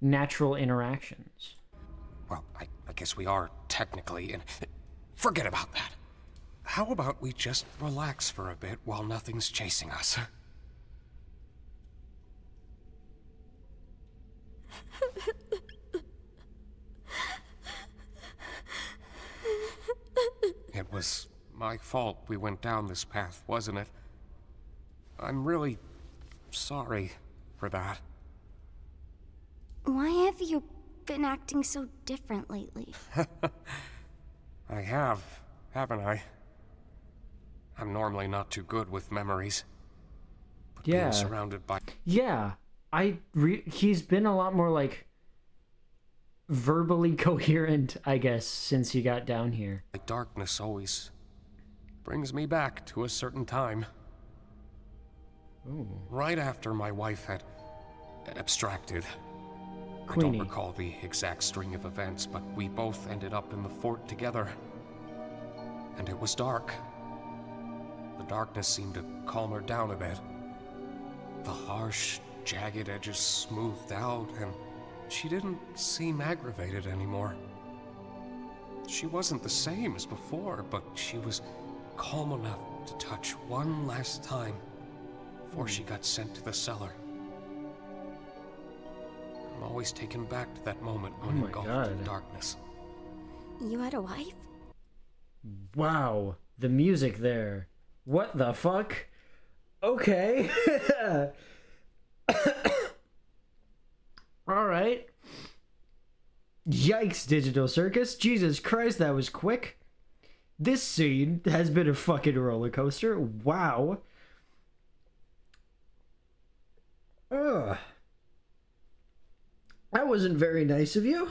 natural interactions. Well, I guess we are technically in... Forget about that. How about we just relax for a bit while nothing's chasing us? It was my fault we went down this path, wasn't it? I'm really sorry for that. Why have you been acting so different lately? I have, haven't I? I'm normally not too good with memories. But Yeah. being surrounded by... Yeah. He's been a lot more, like, verbally coherent, I guess, since he got down here. The darkness always brings me back to a certain time. Ooh. Right after my wife had abstracted. I Queenie. don't recall the exact string of events, but we both ended up in the fort together. And it was dark. The darkness seemed to calm her down a bit. The harsh, jagged edges smoothed out, and she didn't seem aggravated anymore. She wasn't the same as before, but she was calm enough to touch one last time before she got sent to the cellar. I'm always taken back to that moment when my engulfed God. in darkness. You had a wife? Wow. The music there. What the fuck? Okay. Alright. Yikes, Digital Circus. Jesus Christ, that was quick. This scene has been a fucking roller coaster. Wow. Ugh. That wasn't very nice of you.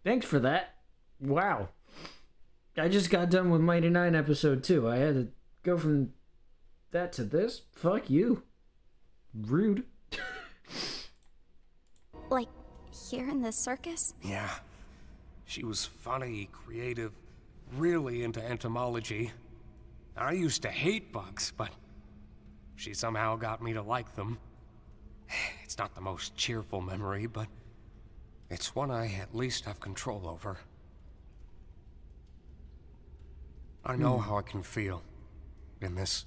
Thanks for that. Wow. I just got done with Mighty 9 episode 2. I had to go from that to this. Fuck you. Rude. Like, here in the circus? Yeah. She was funny, creative, really into entomology. I used to hate bugs, but she somehow got me to like them. It's not the most cheerful memory, but it's one I at least have control over. I know how I can feel in this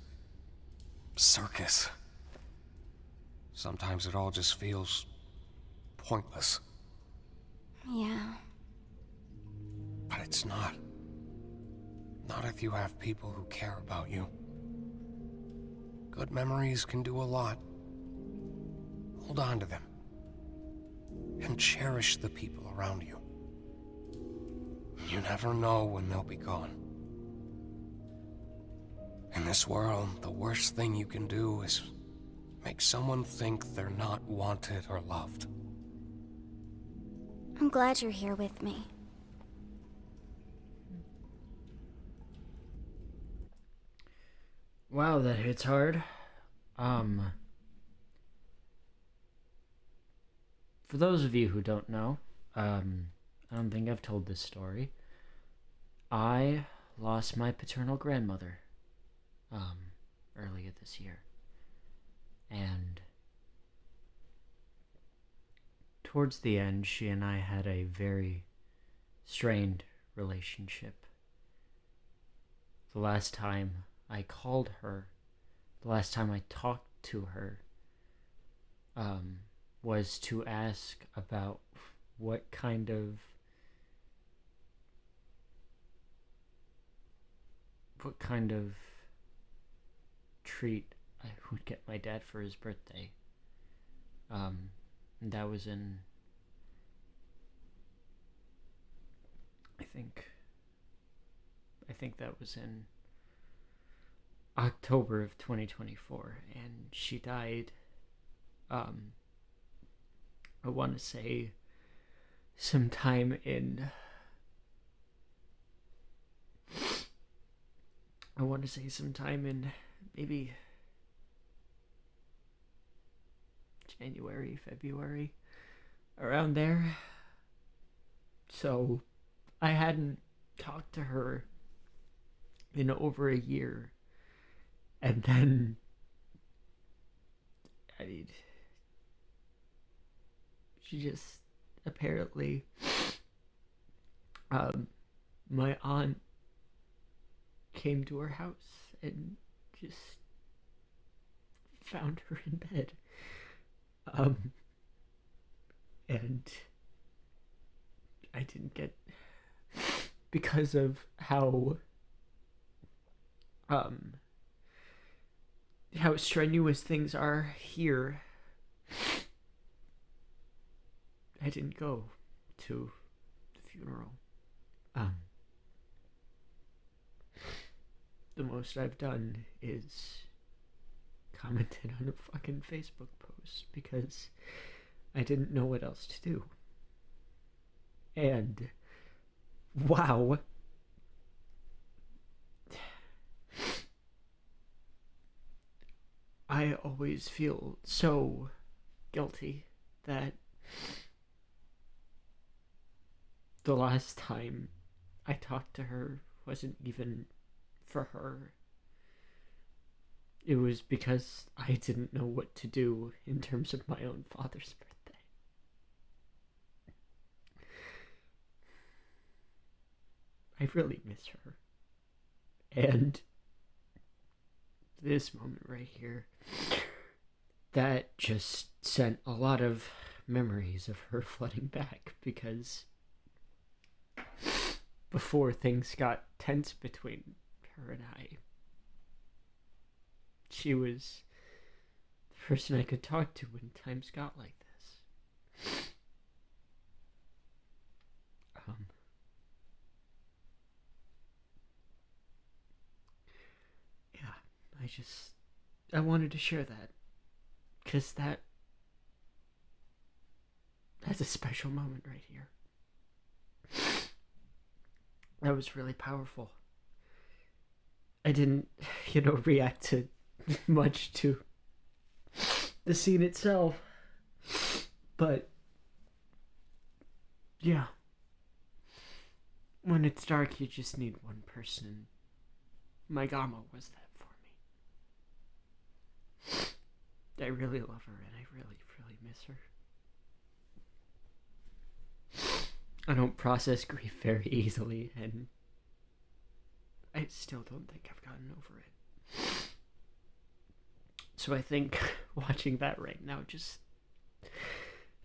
circus. Sometimes it all just feels pointless. Yeah. But it's not. Not if you have people who care about you. Good memories can do a lot. Hold on to them. And cherish the people around you. You never know when they'll be gone. In this world, the worst thing you can do is make someone think they're not wanted or loved. I'm glad you're here with me. Wow, that hits hard. For those of you who don't know, I don't think I've told this story. I lost my paternal grandmother, earlier this year. And towards the end, she and I had a very strained relationship. The last time I called her, the last time I talked to her, was to ask about what kind of treat I would get my dad for his birthday. And that was in, I think that was in October of 2024, and she died, I want to say sometime in maybe January, February, around there. So I hadn't talked to her in over a year. And then, she just apparently, my aunt came to her house and just found her in bed. And I didn't get, because of how strenuous things are here, I didn't go to the funeral. The most I've done is commented on a fucking Facebook post because I didn't know what else to do. And wow, I always feel so guilty that the last time I talked to her wasn't even for her. It was because I didn't know what to do in terms of my own father's birthday. I really miss her. And this moment right here, that just sent a lot of memories of her flooding back, because before things got tense between her and I, she was the person I could talk to when times got like this. Yeah, I wanted to share that, because that's a special moment right here. That was really powerful. I didn't, react to much to the scene itself, but yeah, when it's dark, you just need one person. My Gamma was that for me. I really love her, and I really, really miss her. I don't process grief very easily, and I still don't think I've gotten over it. So I think watching that right now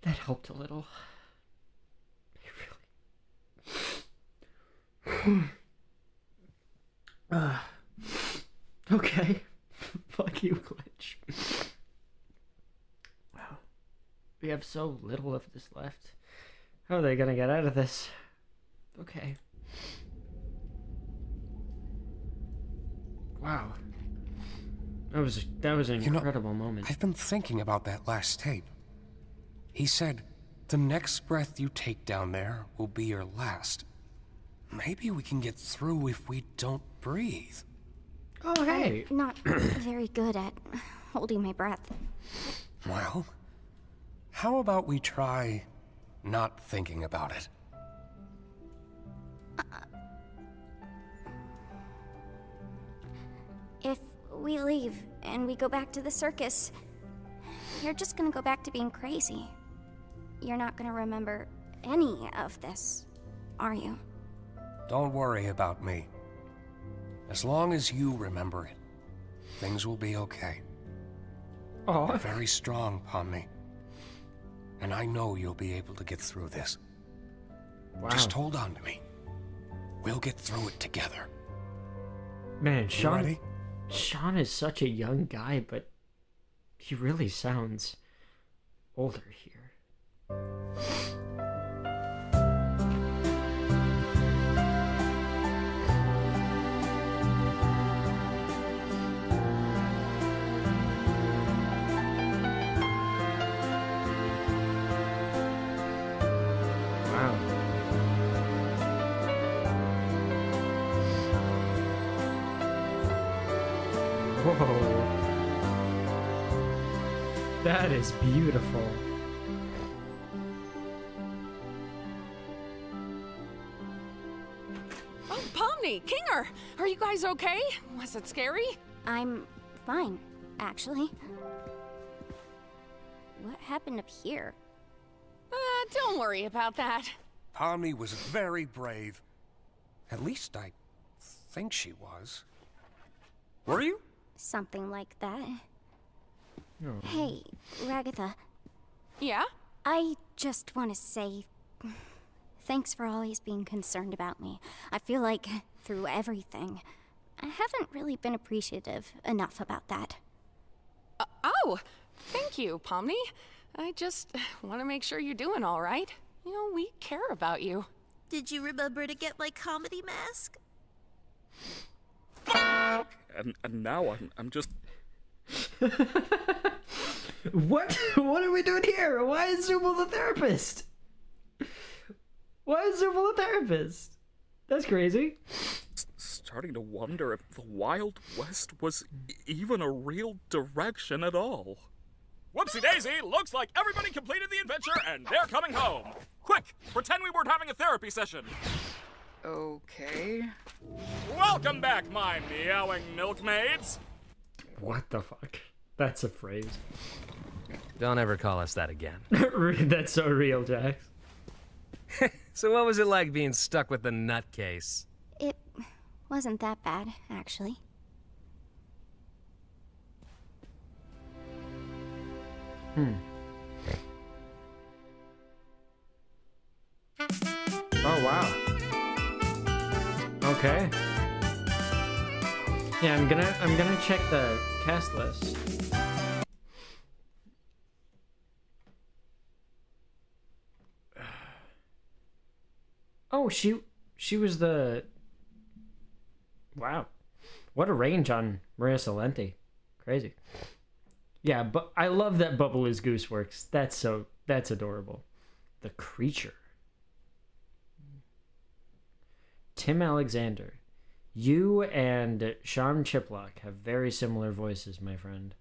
that helped a little. Okay. Fuck you, Glitch. Wow. We have so little of this left. How are they gonna get out of this? Okay. Wow. That was an incredible moment. I've been thinking about that last tape. He said, the next breath you take down there will be your last. Maybe we can get through if we don't breathe. Oh, hey. I'm not very good at holding my breath. Well, how about we try not thinking about it? If we leave and we go back to the circus, you're just gonna go back to being crazy. You're not gonna remember any of this, are you? Don't worry about me. As long as you remember it, things will be okay. Oh. You're very strong, Pomni. And I know you'll be able to get through this. Wow. Just hold on to me. We'll get through it together. Man, You ready? Sean is such a young guy, but he really sounds older here. Whoa. That is beautiful. Oh, Pomni, Kinger, are you guys okay? Was it scary? I'm fine, actually. What happened up here? Don't worry about that. Pomni was very brave. At least I think she was. Were you? Something like that. Hey, Ragatha. Yeah? I just want to say thanks for always being concerned about me. I feel like through everything, I haven't really been appreciative enough about that. Oh, thank you, Pomni. I just want to make sure you're doing all right. You know, we care about you. Did you remember to get my comedy mask? And now I'm just... What? What are we doing here? Why is Zubul the therapist? Why is Zubul the therapist? That's crazy. starting to wonder if the Wild West was even a real direction at all. Whoopsie daisy, looks like everybody completed the adventure and they're coming home. Quick, pretend we weren't having a therapy session. Okay. Welcome back, my meowing milkmaids. What the fuck? That's a phrase. Don't ever call us that again. That's so real, Jax. So what was it like being stuck with the nutcase? It wasn't that bad, actually. Oh, wow. Okay. Yeah, I'm gonna check the cast list. Oh, she was the... Wow. What a range on Maria Salenti. Crazy. Yeah, but I love that Bubble is Goose works. That's adorable. The Creature. Tim Alexander. You and Sean Chiplock have very similar voices, my friend.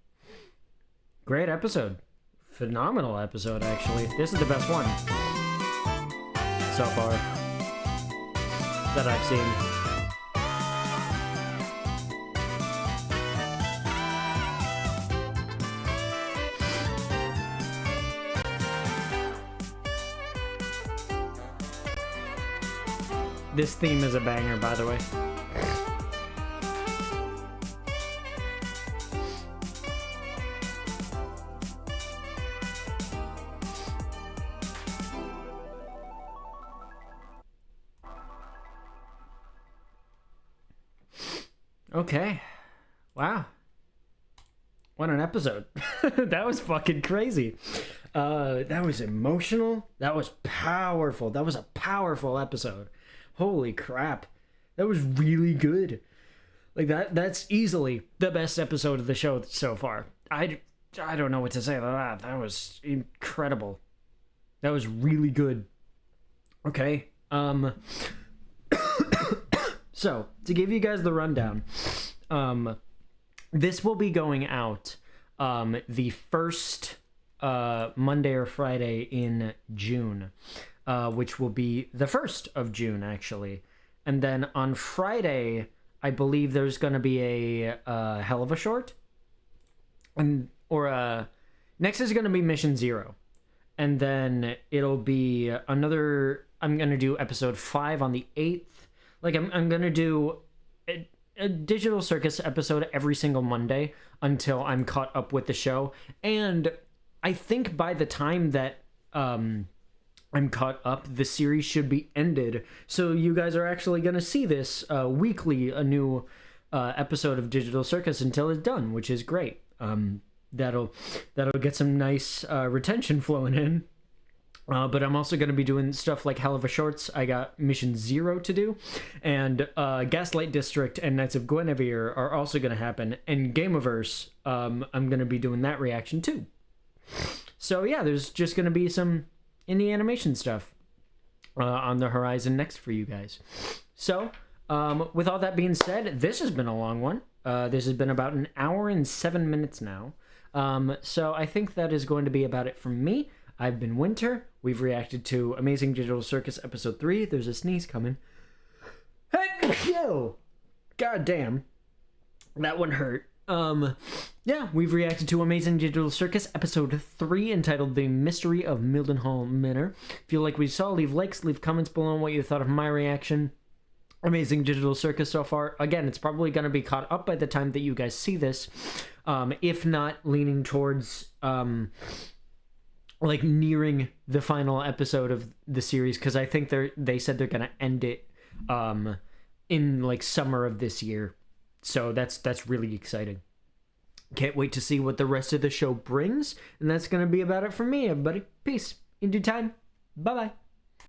Great episode. Phenomenal episode, actually. This is the best one so far. that I've seen. This theme is a banger, by the way. Okay. Wow. What an episode. That was fucking crazy. That was emotional. That was powerful. That was a powerful episode. Holy crap. That was really good. Like that's easily the best episode of the show so far. I don't know what to say about that. That was incredible. That was really good. Okay. So, to give you guys the rundown, this will be going out the first Monday or Friday in June, which will be the 1st of June, actually. And then on Friday, I believe there's going to be a hell of a short. Next is going to be Mission 0. And then it'll be another... I'm going to do episode 5 on the 8th. Like, I'm going to do a Digital Circus episode every single Monday until I'm caught up with the show. And I think by the time that I'm caught up, the series should be ended. So you guys are actually going to see this weekly, a new episode of Digital Circus until it's done, which is great. That'll get some nice retention flowing in. But I'm also going to be doing stuff like Hell of a Shorts. I got Mission 0 to do. And Gaslight District and Knights of Guinevere are also going to happen. And Gameaverse, I'm going to be doing that reaction too. So yeah, there's just going to be some indie animation stuff on the horizon next for you guys. So, with all that being said, this has been a long one. This has been about an hour and 7 minutes now. So I think that is going to be about it from me. I've been Winter. We've reacted to Amazing Digital Circus Episode 3. There's a sneeze coming. Hey, yo! God damn. That one hurt. Yeah, we've reacted to Amazing Digital Circus Episode 3 entitled The Mystery of Mildenhall Manor. If you like what you saw, leave likes, leave comments below on what you thought of my reaction. Amazing Digital Circus so far. Again, it's probably going to be caught up by the time that you guys see this. If not, leaning towards... like nearing the final episode of the series, because I think they said they're gonna end it in like summer of this year, so that's really exciting. Can't wait to see what the rest of the show brings, and that's gonna be about it for me, everybody. Peace. In due time. Bye bye.